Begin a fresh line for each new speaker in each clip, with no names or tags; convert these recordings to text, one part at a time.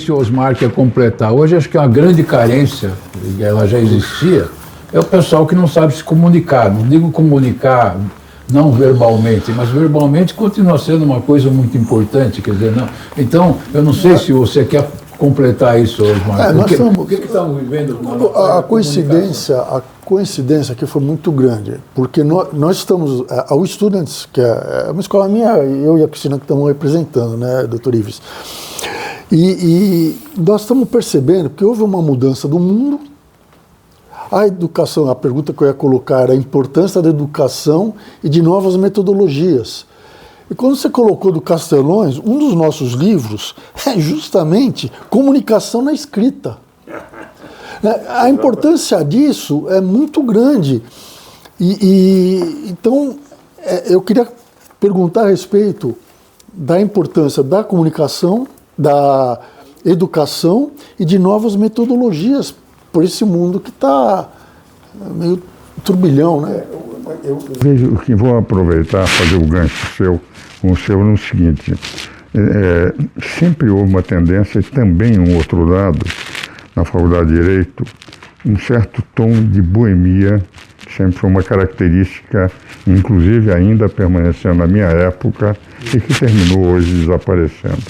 se o Osmar quer completar. Hoje acho que é uma grande carência, e ela já existia, é o pessoal que não sabe se comunicar. Não digo comunicar não verbalmente, mas verbalmente continua sendo uma coisa muito importante, quer dizer, não. Então, eu não sei se você quer completar isso, Osmar. O que estamos vivendo?
A coincidência aqui foi muito grande, porque nós estamos, a U Students, que é uma escola minha, eu e a Cristina que estamos representando, né, doutor Ives, e nós estamos percebendo que houve uma mudança do mundo. A educação, a pergunta que eu ia colocar era a importância da educação e de novas metodologias. E quando você colocou do Castelões, um dos nossos livros é justamente comunicação na escrita. A importância disso é muito grande. Então, eu queria perguntar a respeito da importância da comunicação, da educação e de novas metodologias por esse mundo que está meio turbilhão, né?
Eu vejo que vou aproveitar, fazer o gancho com o seu no seguinte, sempre houve uma tendência, e também um outro lado, na Faculdade de Direito, um certo tom de boemia, que sempre foi uma característica, inclusive ainda permanecendo na minha época, e que terminou hoje desaparecendo.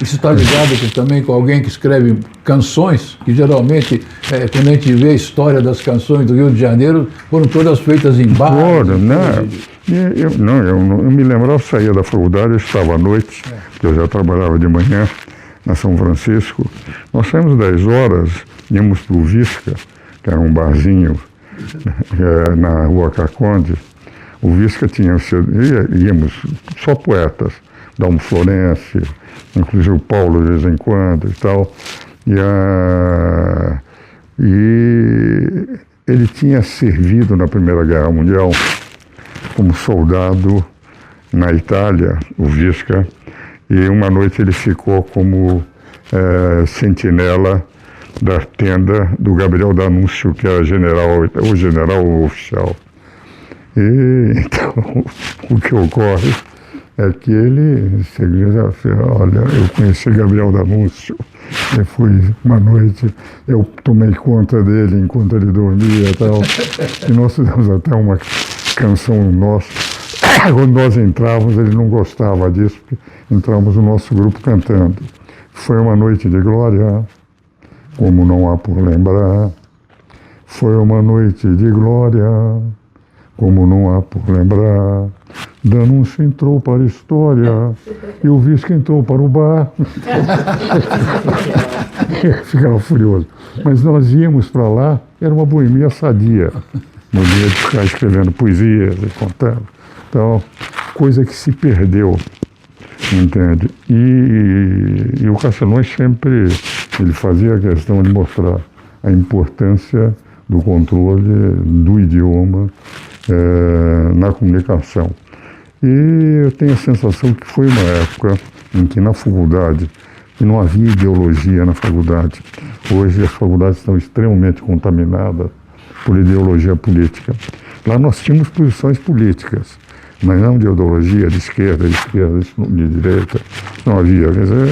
Isso está ligado também com alguém que escreve canções, que geralmente, quando a gente vê a história das canções do Rio de Janeiro, foram todas feitas em bares.
Eu me lembro, eu saía da faculdade, eu estava à noite, porque eu já trabalhava de manhã na São Francisco. Nós saímos 10 horas, íamos para o Visca, que era um barzinho na Rua Caconde. O Visca tinha, íamos só poetas, Dalmo Florencio, inclusive o Paulo de vez em quando e tal. E ele tinha servido na Primeira Guerra Mundial como soldado na Itália, o Visca, e uma noite ele ficou como sentinela da tenda do Gabriel D'Annunzio, que era o general oficial. E então, o que ocorre é que ele, olha, eu conheci Gabriel D'Annunzio, e fui uma noite, eu tomei conta dele enquanto ele dormia e tal, e nós fizemos até uma canção nossa. Quando nós entrávamos, ele não gostava disso, porque entramos no nosso grupo cantando. Foi uma noite de glória, como não há por lembrar. Foi uma noite de glória, como não há por lembrar. D'Annunzio entrou para a história e o Visca entrou para o bar. Ficava furioso. Mas nós íamos para lá, era uma boemia sadia. No dia de ficar escrevendo poesias e contando. Então, coisa que se perdeu, entende? E o Castelões sempre, ele fazia a questão de mostrar a importância do controle do idioma na comunicação. E eu tenho a sensação que foi uma época em que na faculdade, que não havia ideologia na faculdade. Hoje as faculdades estão extremamente contaminadas por ideologia política. Lá nós tínhamos posições políticas, mas não de ideologia de esquerda, de direita. Não havia. Quer dizer,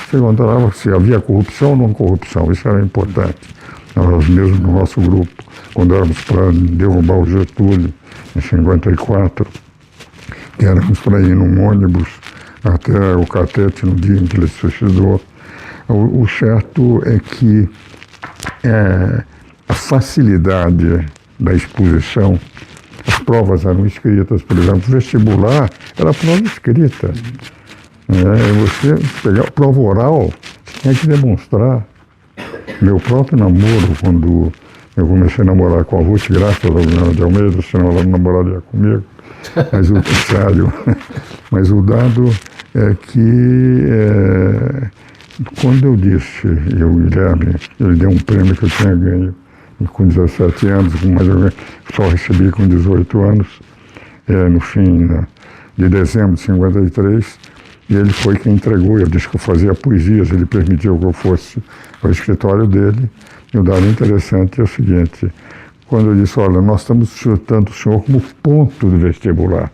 você encontrava se havia corrupção ou não corrupção, isso era importante. Nós mesmos no nosso grupo, quando éramos para derrubar o Getúlio, em 54, que éramos para ir num ônibus até o Catete no dia em que ele se suicidou. O certo é que a facilidade da exposição, as provas eram escritas, por exemplo, vestibular era prova escrita. Você pegar a prova oral, você tinha que demonstrar. Meu próprio namoro, quando eu comecei a namorar com a Ruth, graças ao Guilherme de Almeida, senão ela não namoraria comigo, mas o dado é que quando eu disse, e o Guilherme, ele deu um prêmio que eu tinha ganho com 17 anos, mas eu só recebi com 18 anos, no fim de dezembro de 53, e ele foi quem entregou. Eu disse que eu fazia poesias, ele permitiu que eu fosse ao escritório dele, e o dado interessante é o seguinte: quando eu disse, olha, nós estamos chutando o senhor como ponto do vestibular.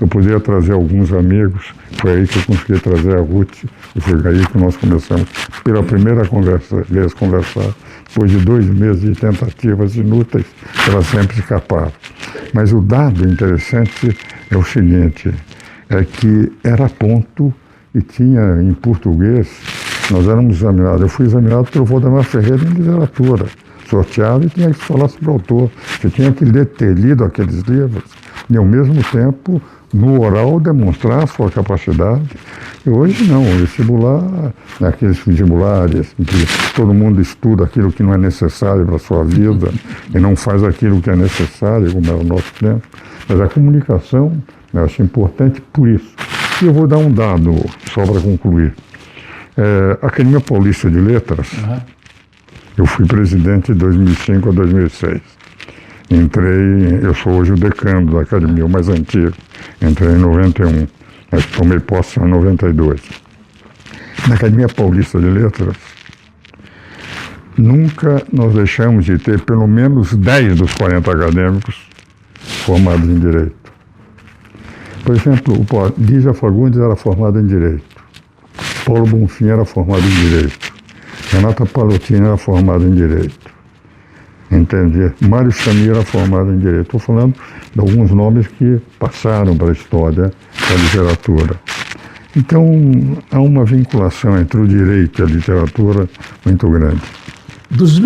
eu poderia trazer alguns amigos. Foi aí que eu consegui trazer a Ruth, e foi aí que nós começamos, pela primeira vez, conversar. Depois de 2 meses de tentativas inúteis, ela sempre escapava. Mas o dado interessante é o seguinte, é que era ponto e tinha em português, nós éramos examinados, eu fui examinado pelo Valdemar Ferreira em literatura, sorteado, e tinha que falar sobre o autor, você tinha que ter lido aqueles livros, e ao mesmo tempo, no oral, demonstrar a sua capacidade. E hoje não, o vestibular, aqueles vestibulares em que todo mundo estuda aquilo que não é necessário para a sua vida e não faz aquilo que é necessário, como era o nosso tempo. Mas a comunicação, eu acho importante por isso. E eu vou dar um dado, só para concluir. A Academia Paulista de Letras, eu fui presidente de 2005 a 2006. Eu sou hoje o decano da Academia, o mais antigo. Entrei em 91, mas tomei posse em 92. Na Academia Paulista de Letras, nunca nós deixamos de ter pelo menos 10 dos 40 acadêmicos formados em Direito. Por exemplo, o Lígia Fagundes era formado em Direito, Paulo Bonfim era formado em Direito, Renata Palottini era formada em Direito, entendi. Mário Chamir era formado em Direito. Estou falando de alguns nomes que passaram para a história da literatura. Então, há uma vinculação entre o direito e a literatura muito grande.
Dos